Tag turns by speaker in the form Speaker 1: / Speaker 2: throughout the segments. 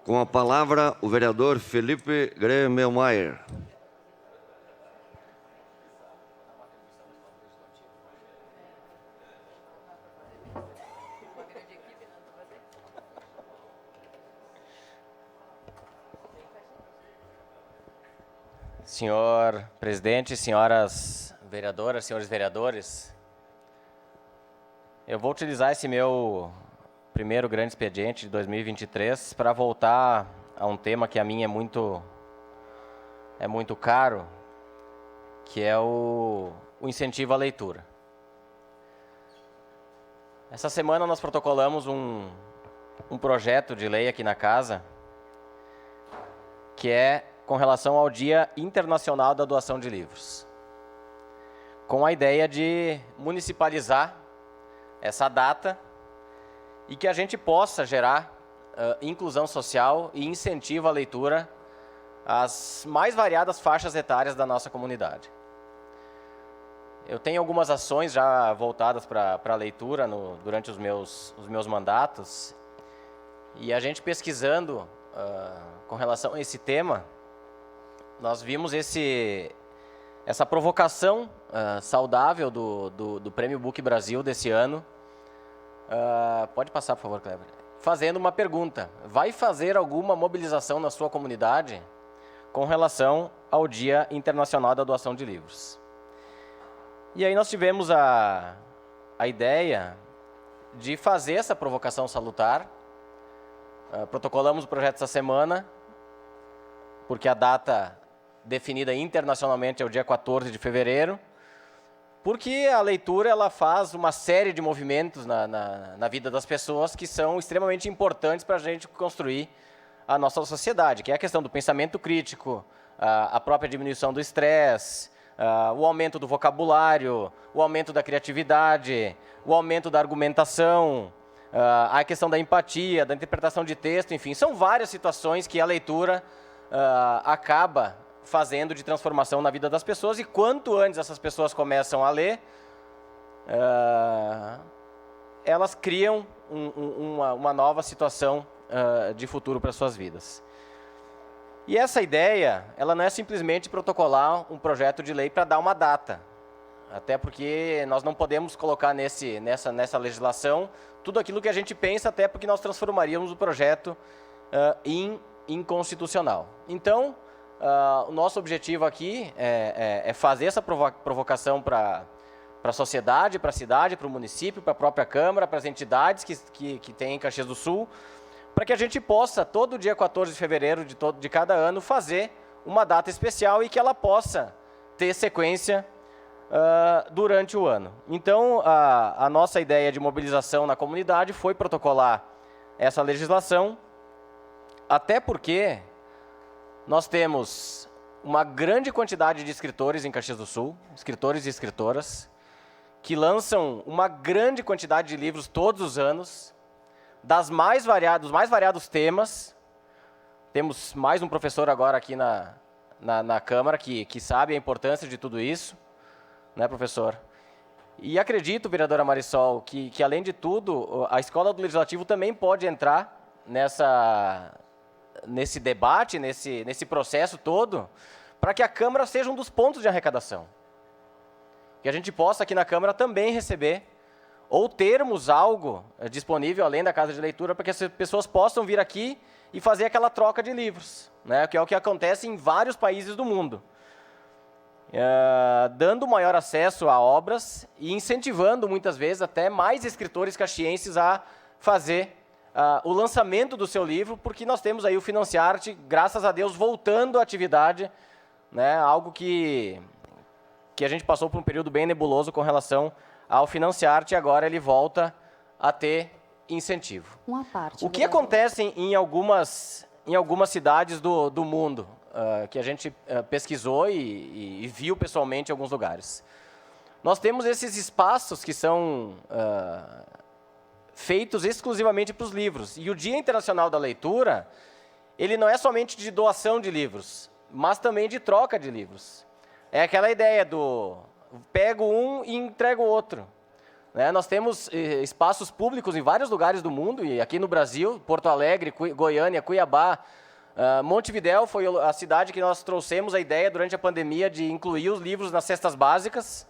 Speaker 1: Com a palavra, o vereador Felipe Gremmelmaier.
Speaker 2: Senhor presidente, senhoras vereadoras, senhores vereadores, eu vou utilizar esse meu primeiro grande expediente de 2023 para voltar a um tema que a mim é muito caro, que é o incentivo à leitura. Essa semana nós protocolamos um projeto de lei aqui na casa, que é com relação ao Dia Internacional da Doação de Livros, com a ideia de municipalizar essa data e que a gente possa gerar inclusão social e incentivo à leitura às mais variadas faixas etárias da nossa comunidade. Eu tenho algumas ações já voltadas para a leitura durante os meus mandatos, e a gente pesquisando com relação a esse tema, nós vimos essa provocação saudável do Prêmio Book Brasil desse ano. Pode passar, por favor, Kleber. Fazendo uma pergunta: vai fazer alguma mobilização na sua comunidade com relação ao Dia Internacional da Doação de Livros? E aí nós tivemos a ideia de fazer essa provocação salutar. Protocolamos o projeto essa semana, porque a data definida internacionalmente é o dia 14 de fevereiro, porque a leitura ela faz uma série de movimentos na vida das pessoas que são extremamente importantes para a gente construir a nossa sociedade, que é a questão do pensamento crítico, a própria diminuição do estresse, o aumento do vocabulário, o aumento da criatividade, o aumento da argumentação, a questão da empatia, da interpretação de texto, enfim, são várias situações que a leitura acaba fazendo de transformação na vida das pessoas, e quanto antes essas pessoas começam a ler, elas criam uma nova situação de futuro para suas vidas. E essa ideia, ela não é simplesmente protocolar um projeto de lei para dar uma data, até porque nós não podemos colocar nessa legislação tudo aquilo que a gente pensa, até porque nós transformaríamos o projeto em inconstitucional. Então, o nosso objetivo aqui é fazer essa provocação para a sociedade, para a cidade, para o município, para a própria Câmara, para as entidades que tem em Caxias do Sul, para que a gente possa, todo dia 14 de fevereiro de cada ano, fazer uma data especial e que ela possa ter sequência durante o ano. Então, a nossa ideia de mobilização na comunidade foi protocolar essa legislação, até porque nós temos uma grande quantidade de escritores em Caxias do Sul, escritores e escritoras, que lançam uma grande quantidade de livros todos os anos, dos mais variados temas. Temos mais um professor agora aqui na Câmara que sabe a importância de tudo isso, né, professor? E acredito, vereadora Marisol, que além de tudo, a Escola do Legislativo também pode entrar nesse debate, nesse processo todo, para que a Câmara seja um dos pontos de arrecadação. Que a gente possa aqui na Câmara também receber, ou termos algo disponível além da casa de leitura, para que as pessoas possam vir aqui e fazer aquela troca de livros, né, que é o que acontece em vários países do mundo. Dando maior acesso a obras e incentivando, muitas vezes, até mais escritores caxienses a fazer o lançamento do seu livro, porque nós temos aí o Financiarte, graças a Deus, voltando à atividade, né, algo que a gente passou por um período bem nebuloso com relação ao Financiarte, e agora ele volta a ter incentivo.
Speaker 3: Uma parte.
Speaker 2: O que acontece em algumas cidades do mundo, que a gente pesquisou e viu pessoalmente em alguns lugares? Nós temos esses espaços que são feitos exclusivamente para os livros. E o Dia Internacional da Leitura, ele não é somente de doação de livros, mas também de troca de livros. É aquela ideia do pego um e entrego outro. né? Nós temos espaços públicos em vários lugares do mundo, e aqui no Brasil, Porto Alegre, Goiânia, Cuiabá, Montevidéu foi a cidade que nós trouxemos a ideia durante a pandemia de incluir os livros nas cestas básicas,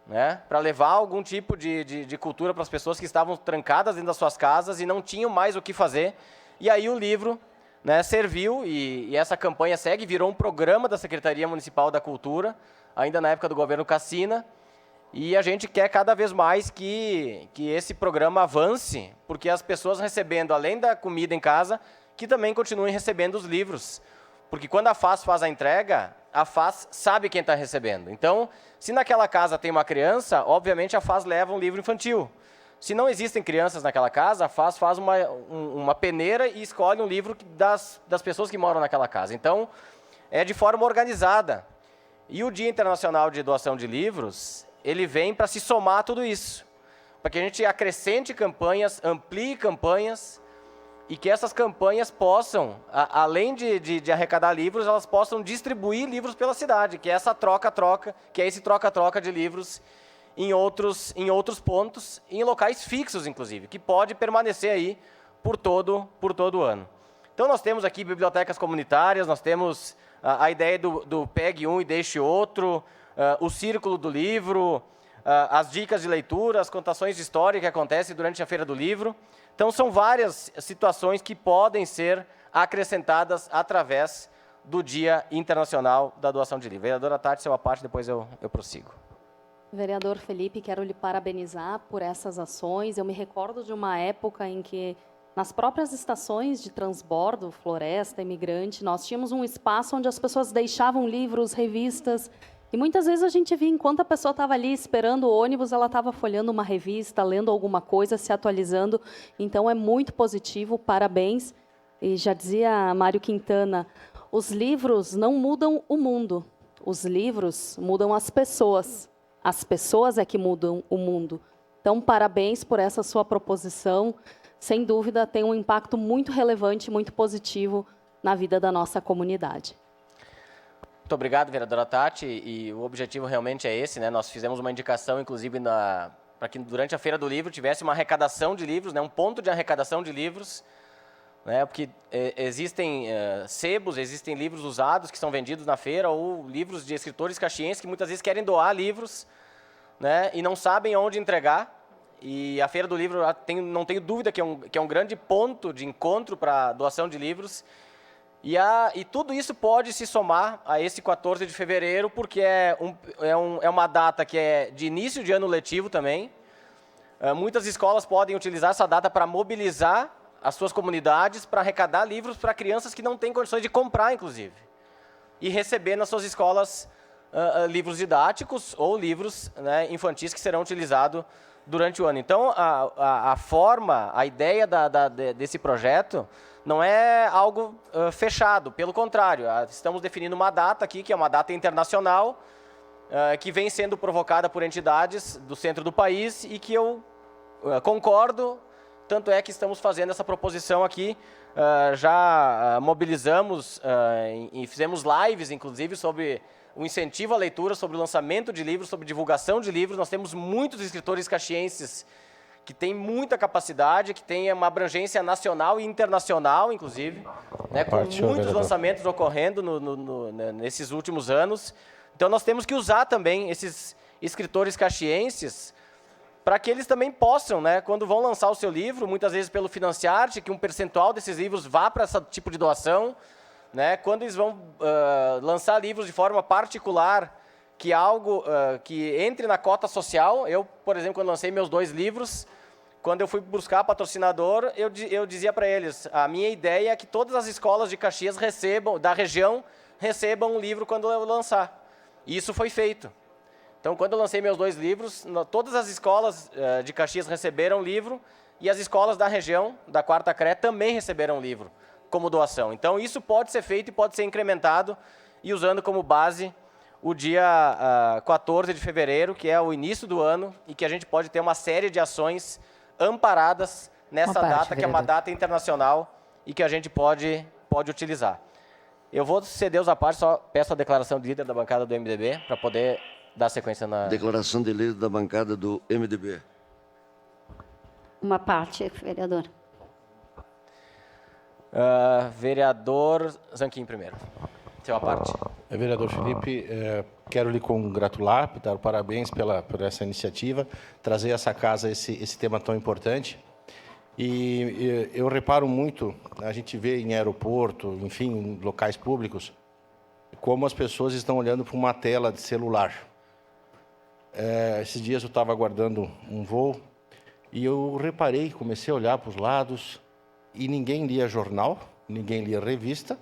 Speaker 2: né, para levar algum tipo de cultura para as pessoas que estavam trancadas dentro das suas casas e não tinham mais o que fazer. E aí o livro, né, serviu, e essa campanha segue, virou um programa da Secretaria Municipal da Cultura, ainda na época do governo Cassina, e a gente quer cada vez mais que esse programa avance, porque as pessoas recebendo, além da comida em casa, que também continuem recebendo os livros. Porque quando a FAS faz a entrega, a FAS sabe quem está recebendo. Então, se naquela casa tem uma criança, obviamente a FAS leva um livro infantil. Se não existem crianças naquela casa, a FAS faz uma peneira e escolhe um livro das pessoas que moram naquela casa. Então, é de forma organizada. E o Dia Internacional de Doação de Livros, ele vem para se somar a tudo isso. Para que a gente acrescente campanhas, amplie campanhas, e que essas campanhas possam, além de arrecadar livros, elas possam distribuir livros pela cidade, que é essa troca-troca, que é esse troca-troca de livros em outros pontos, em locais fixos, inclusive, que pode permanecer aí por todo o ano. Então, nós temos aqui bibliotecas comunitárias, nós temos a ideia do pegue um e deixe outro, o círculo do livro, as dicas de leitura, as contações de história que acontecem durante a Feira do Livro. Então, são várias situações que podem ser acrescentadas através do Dia Internacional da Doação de Livros. Vereadora Tati, seu à parte, depois eu prossigo.
Speaker 3: Vereador Felipe, quero lhe parabenizar por essas ações. Eu me recordo de uma época em que, nas próprias estações de transbordo, Floresta, Imigrante, nós tínhamos um espaço onde as pessoas deixavam livros, revistas. E muitas vezes a gente via, enquanto a pessoa estava ali esperando o ônibus, ela estava folhando uma revista, lendo alguma coisa, se atualizando. Então, é muito positivo, parabéns. E já dizia Mário Quintana, os livros não mudam o mundo, os livros mudam as pessoas. As pessoas é que mudam o mundo. Então, parabéns por essa sua proposição. Sem dúvida, tem um impacto muito relevante, muito positivo na vida da nossa comunidade.
Speaker 2: Muito obrigado, vereadora Tati, e o objetivo realmente é esse, né? Nós fizemos uma indicação, inclusive, para que durante a Feira do Livro tivesse uma arrecadação de livros, né? Um ponto de arrecadação de livros, né? Porque existem sebos, existem livros usados que são vendidos na feira, ou livros de escritores caxienses que muitas vezes querem doar livros, né? E não sabem onde entregar. E a Feira do Livro, não tenho dúvida que é um grande ponto de encontro para doação de livros. E tudo isso pode se somar a esse 14 de fevereiro, porque é uma data que é de início de ano letivo também. Muitas escolas podem utilizar essa data para mobilizar as suas comunidades, para arrecadar livros para crianças que não têm condições de comprar, inclusive. E receber nas suas escolas livros didáticos ou livros, né, infantis que serão utilizados durante o ano. Então, a ideia desse projeto não é algo fechado, pelo contrário, estamos definindo uma data aqui, que é uma data internacional, que vem sendo provocada por entidades do centro do país e que eu concordo, tanto é que estamos fazendo essa proposição aqui, já mobilizamos e fizemos lives, inclusive, sobre o incentivo à leitura, sobre o lançamento de livros, sobre divulgação de livros. Nós temos muitos escritores caxienses que têm muita capacidade, que têm uma abrangência nacional e internacional, inclusive, né, com muitos lançamentos ocorrendo nesses últimos anos. Então, nós temos que usar também esses escritores caxienses para que eles também possam, né, quando vão lançar o seu livro, muitas vezes pelo Financiarte, que um percentual desses livros vá para esse tipo de doação, né, quando eles vão lançar livros de forma particular, que algo que entre na cota social. Eu, por exemplo, quando lancei meus 2 livros, quando eu fui buscar patrocinador, eu dizia para eles, a minha ideia é que todas as escolas de Caxias da região recebam um livro quando eu lançar. E isso foi feito. Então, quando eu lancei meus 2 livros, todas as escolas de Caxias receberam livro e as escolas da região, da 4ª CRE, também receberam livro como doação. Então, isso pode ser feito e pode ser incrementado, e usando como base o dia 14 de fevereiro, que é o início do ano, e que a gente pode ter uma série de ações amparadas nessa data, que é uma data internacional e que a gente pode utilizar. Eu vou ceder os à parte, só peço a declaração de líder da bancada do MDB, para poder dar sequência na...
Speaker 1: Declaração de líder da bancada do MDB.
Speaker 4: Uma parte, vereador.
Speaker 2: Vereador Zanquim primeiro. Seu parte.
Speaker 5: Vereador Felipe, quero lhe congratular, dar parabéns por essa iniciativa, trazer a essa casa esse tema tão importante. E eu reparo muito, a gente vê em aeroporto, enfim, em locais públicos, como as pessoas estão olhando para uma tela de celular. Esses dias eu estava aguardando um voo e eu reparei, comecei a olhar para os lados e ninguém lia jornal, ninguém lia revista,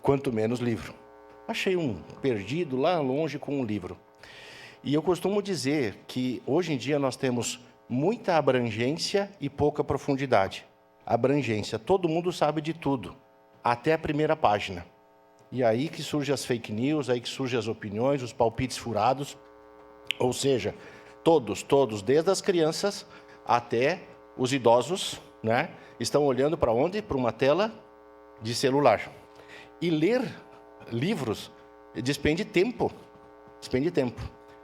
Speaker 5: quanto menos livro. Achei um perdido lá longe com um livro. E eu costumo dizer que hoje em dia nós temos muita abrangência e pouca profundidade. Abrangência, todo mundo sabe de tudo, até a primeira página. E aí que surgem as fake news, aí que surgem as opiniões, os palpites furados. Ou seja, todos, desde as crianças até os idosos, né, estão olhando para onde? Para uma tela de celular. E ler livros despende tempo.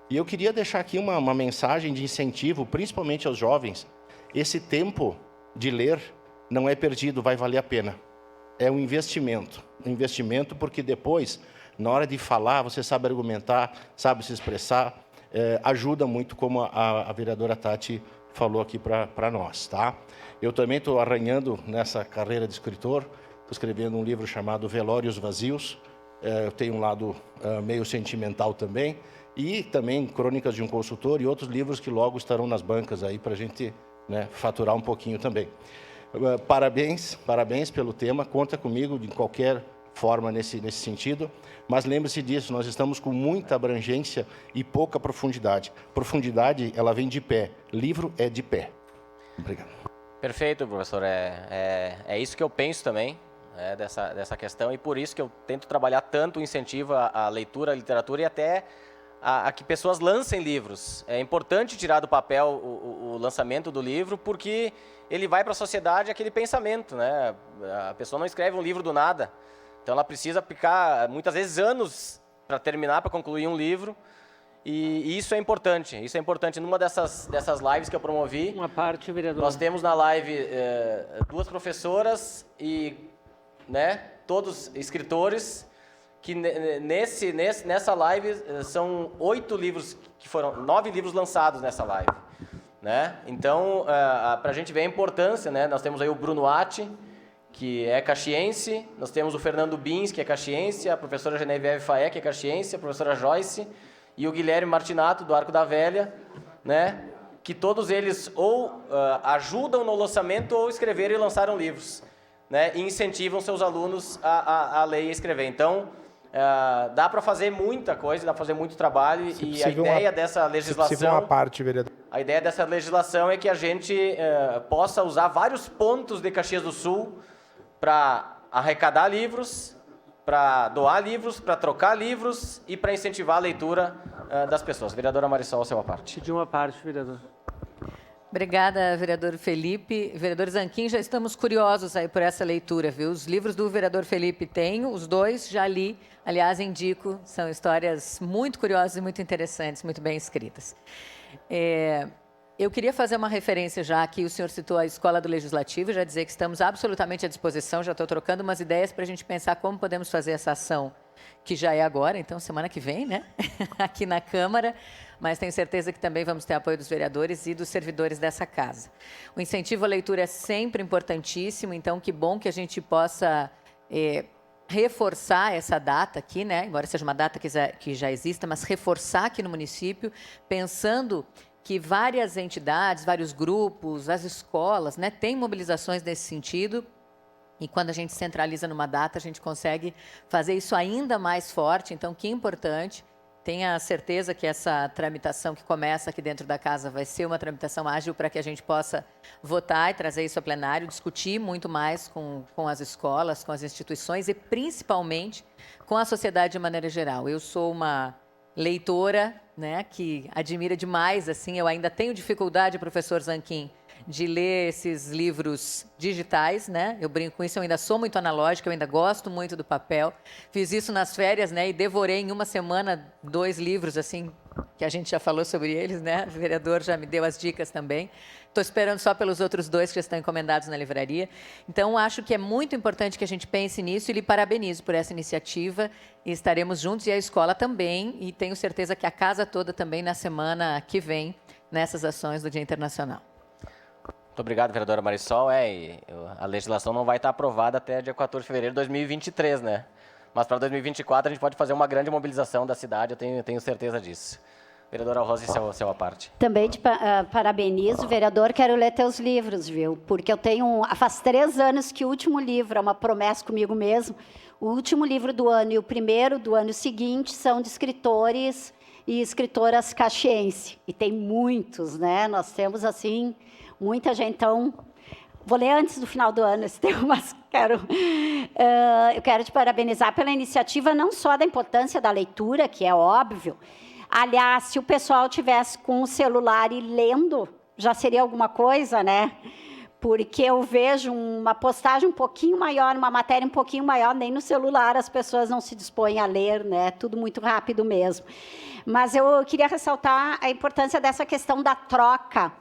Speaker 5: E eu queria deixar aqui uma mensagem de incentivo, principalmente aos jovens. Esse tempo de ler não é perdido, vai valer a pena. É um investimento. Um investimento porque depois, na hora de falar, você sabe argumentar, sabe se expressar, ajuda muito, como a vereadora Tati falou aqui para nós, tá? Eu também estou arranhando nessa carreira de escritor, estou escrevendo um livro chamado Velórios Vazios. Eu tenho um lado meio sentimental também, e também Crônicas de um Consultor e outros livros que logo estarão nas bancas aí para a gente, né, faturar um pouquinho também. Parabéns pelo tema, conta comigo de qualquer forma nesse sentido, mas lembre-se disso, nós estamos com muita abrangência e pouca profundidade. Profundidade, ela vem de pé, livro é de pé. Obrigado.
Speaker 2: Perfeito, professor, é isso que eu penso também, dessa questão, e por isso que eu tento trabalhar tanto o incentivo à leitura, à literatura e até a que pessoas lancem livros. É importante tirar do papel o lançamento do livro, porque ele vai para a sociedade aquele pensamento, né? A pessoa não escreve um livro do nada, então ela precisa ficar, muitas vezes, anos para terminar, para concluir um livro, e isso é importante. Isso é importante. Numa dessas lives que eu promovi,
Speaker 6: uma parte, vereador.
Speaker 2: Nós temos na live 2 professoras e, né, todos escritores, que nessa live são 8 livros, que foram 9 livros lançados nessa live, né? Então, para a gente ver a importância, né? Nós temos aí o Bruno Atti, que é caxiense, nós temos o Fernando Bins, que é caxiense, a professora Genevieve Faé, que é caxiense, a professora Joyce e o Guilherme Martinato, do Arco da Velha, né? Que todos eles ou ajudam no lançamento ou escreveram e lançaram livros, né? E incentivam seus alunos a ler e escrever. Então, dá para fazer muita coisa, dá para fazer muito trabalho, e a ideia dessa legislação...
Speaker 7: uma parte, vereador.
Speaker 2: A ideia dessa legislação é que a gente possa usar vários pontos de Caxias do Sul para arrecadar livros, para doar livros, para trocar livros e para incentivar a leitura das pessoas. Vereadora Marisol, seu parte.
Speaker 6: De uma parte, vereador.
Speaker 8: Obrigada, vereador Felipe. Vereador Zanquim, já estamos curiosos aí por essa leitura, viu? Os livros do vereador Felipe tenho, os 2 já li, aliás, indico, são histórias muito curiosas e muito interessantes, muito bem escritas. Eu queria fazer uma referência já aqui, o senhor citou a Escola do Legislativo, já dizer que estamos absolutamente à disposição, já estou trocando umas ideias para a gente pensar como podemos fazer essa ação, que já é agora, então semana que vem, né? Aqui na Câmara, mas tenho certeza que também vamos ter apoio dos vereadores e dos servidores dessa casa. O incentivo à leitura é sempre importantíssimo, então que bom que a gente possa reforçar essa data aqui, né? Embora seja uma data que já exista, mas reforçar aqui no município, pensando que várias entidades, vários grupos, as escolas, né, têm mobilizações nesse sentido, e quando a gente centraliza numa data, a gente consegue fazer isso ainda mais forte. Então, que importante. Tenha certeza que essa tramitação que começa aqui dentro da casa vai ser uma tramitação ágil para que a gente possa votar e trazer isso a plenário, discutir muito mais com as escolas, com as instituições e, principalmente, com a sociedade de maneira geral. Eu sou uma leitora, né, que admira demais, assim, eu ainda tenho dificuldade, professor Zanquim, de ler esses livros digitais, né? Eu brinco com isso, eu ainda sou muito analógica, eu ainda gosto muito do papel. Fiz isso nas férias, né? E devorei em uma semana 2 livros, assim, que a gente já falou sobre eles, né? O vereador já me deu as dicas também. Estou esperando só pelos outros 2 que já estão encomendados na livraria. Então, acho que é muito importante que a gente pense nisso e lhe parabenizo por essa iniciativa. E estaremos juntos, e a escola também, e tenho certeza que a casa toda também na semana que vem, nessas ações do Dia Internacional.
Speaker 2: Muito obrigado, vereadora Marisol. A legislação não vai estar aprovada até dia 14 de fevereiro de 2023, né? Mas para 2024 a gente pode fazer uma grande mobilização da cidade, eu tenho certeza disso. Vereadora Rose, seu à parte.
Speaker 4: Também te parabenizo, vereador, quero ler teus livros, viu? Porque eu tenho, faz 3 anos que o último livro, é uma promessa comigo mesmo, o último livro do ano e o primeiro do ano seguinte são de escritores e escritoras caxiense. E tem muitos, né? Nós temos, assim, muita gente. Então, vou ler antes do final do ano esse tema, mas eu quero te parabenizar pela iniciativa, não só da importância da leitura, que é óbvio. Aliás, se o pessoal tivesse com o celular e lendo, já seria alguma coisa, né? Porque eu vejo uma postagem um pouquinho maior, uma matéria um pouquinho maior, nem no celular as pessoas não se dispõem a ler, né? Tudo muito rápido mesmo. Mas eu queria ressaltar a importância dessa questão da troca.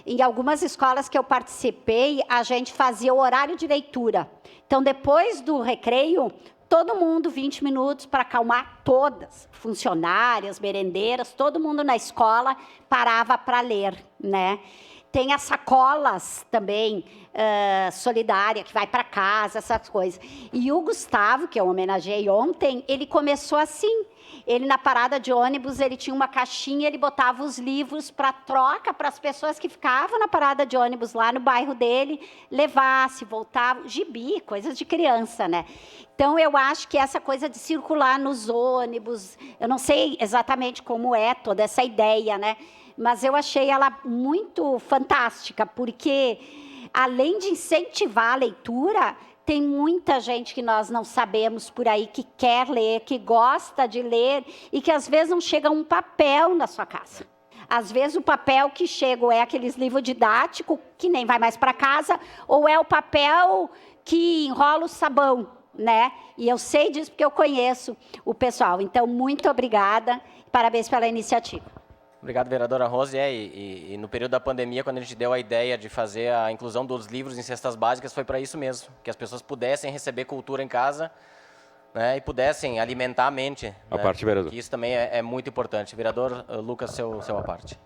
Speaker 4: Em algumas escolas que eu participei, a gente fazia o horário de leitura. Então, depois do recreio, todo mundo 20 minutos para acalmar todas, funcionárias, merendeiras, todo mundo na escola parava para ler, né? Tem as sacolas também, solidária, que vai para casa, essas coisas. E o Gustavo, que eu homenageei ontem, ele começou assim. Ele, na parada de ônibus, ele tinha uma caixinha, ele botava os livros para troca para as pessoas que ficavam na parada de ônibus lá no bairro dele, levasse, voltava, gibi, coisas de criança, né? Então, eu acho que essa coisa de circular nos ônibus, eu não sei exatamente como é toda essa ideia, né? Mas eu achei ela muito fantástica, porque, além de incentivar a leitura, tem muita gente que nós não sabemos por aí que quer ler, que gosta de ler e que às vezes não chega um papel na sua casa. Às vezes o papel que chega é aqueles livros didáticos que nem vai mais para casa, ou é o papel que enrola o sabão, né? E eu sei disso porque eu conheço o pessoal. Então, muito obrigada, parabéns pela iniciativa.
Speaker 2: Obrigado, vereadora Rose. E no período da pandemia, quando a gente deu a ideia de fazer a inclusão dos livros em cestas básicas, foi para isso mesmo, que as pessoas pudessem receber cultura em casa, né, e pudessem alimentar a mente.
Speaker 6: A parte, vereador.
Speaker 2: Que isso também é muito importante. Vereador Lucas, seu à parte.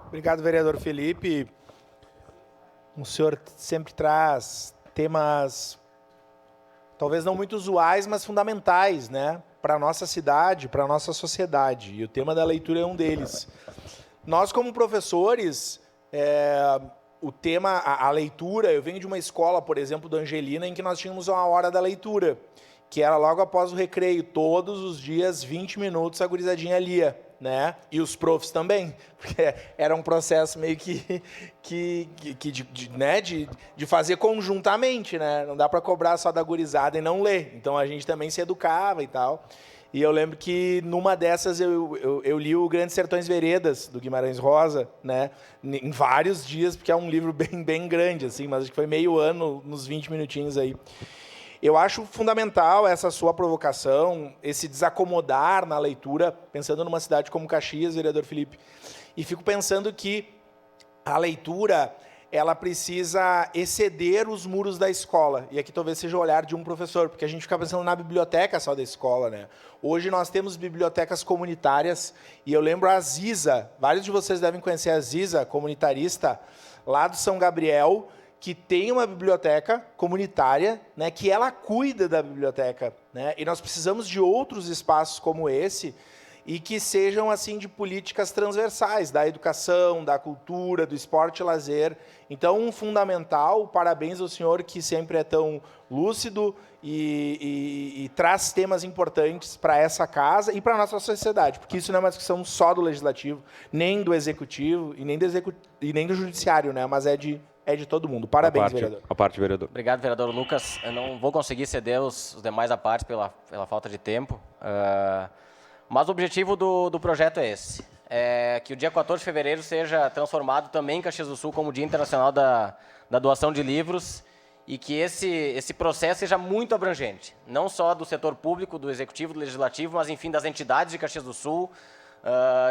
Speaker 7: Obrigado, vereador Felipe. O senhor sempre traz temas, talvez não muito usuais, mas fundamentais, né, para a nossa cidade, para a nossa sociedade. E o tema da leitura é um deles. Nós, como professores, o tema, a leitura, eu venho de uma escola, por exemplo, do Angelina, em que nós tínhamos uma hora da leitura, que era logo após o recreio, todos os dias, 20 minutos, a gurizadinha lia, né? E os profs também, porque era um processo meio de fazer conjuntamente, né? Não dá para cobrar só da gurizada e não ler. Então, a gente também se educava e tal. E eu lembro que, numa dessas, eu li o Grandes Sertões Veredas, do Guimarães Rosa, né? Em vários dias, porque é um livro bem grande, assim, mas acho que foi meio ano, nos 20 minutinhos aí. Eu acho fundamental essa sua provocação, esse desacomodar na leitura, pensando numa cidade como Caxias, vereador Felipe. E fico pensando que a leitura, ela precisa exceder os muros da escola. E aqui talvez seja o olhar de um professor, porque a gente fica pensando na biblioteca só da escola, né? Hoje nós temos bibliotecas comunitárias, e eu lembro a Ziza, vários de vocês devem conhecer a Ziza, comunitarista, lá do São Gabriel, que tem uma biblioteca comunitária, né, que ela cuida da biblioteca, né, e nós precisamos de outros espaços como esse e que sejam assim de políticas transversais, da educação, da cultura, do esporte e lazer. Então, um fundamental, parabéns ao senhor que sempre é tão lúcido e traz temas importantes para essa casa e para a nossa sociedade, porque isso não é uma discussão só do legislativo, nem do executivo e nem do judiciário, né, mas é de todo mundo. Parabéns, vereador.
Speaker 6: A parte, vereador.
Speaker 2: Obrigado, vereador Lucas. Eu não vou conseguir ceder os demais à parte pela falta de tempo, mas o objetivo do projeto é esse. Que o dia 14 de fevereiro seja transformado também em Caxias do Sul como Dia Internacional da Doação de Livros e que esse processo seja muito abrangente, não só do setor público, do executivo, do legislativo, mas, enfim, das entidades de Caxias do Sul,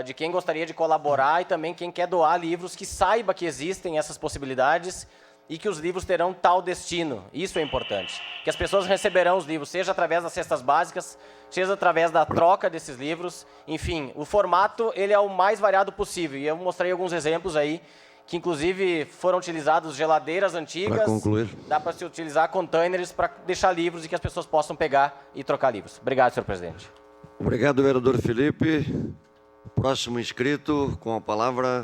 Speaker 2: de quem gostaria de colaborar e também quem quer doar livros, que saiba que existem essas possibilidades e que os livros terão tal destino. Isso é importante. Que as pessoas receberão os livros, seja através das cestas básicas, seja através da troca desses livros. Enfim, o formato ele é o mais variado possível. E eu mostrei alguns exemplos aí, que inclusive foram utilizados geladeiras antigas.
Speaker 1: Para concluir.
Speaker 2: Dá para se utilizar containers para deixar livros e que as pessoas possam pegar e trocar livros. Obrigado, senhor presidente.
Speaker 1: Obrigado, vereador Felipe. Próximo inscrito com a palavra.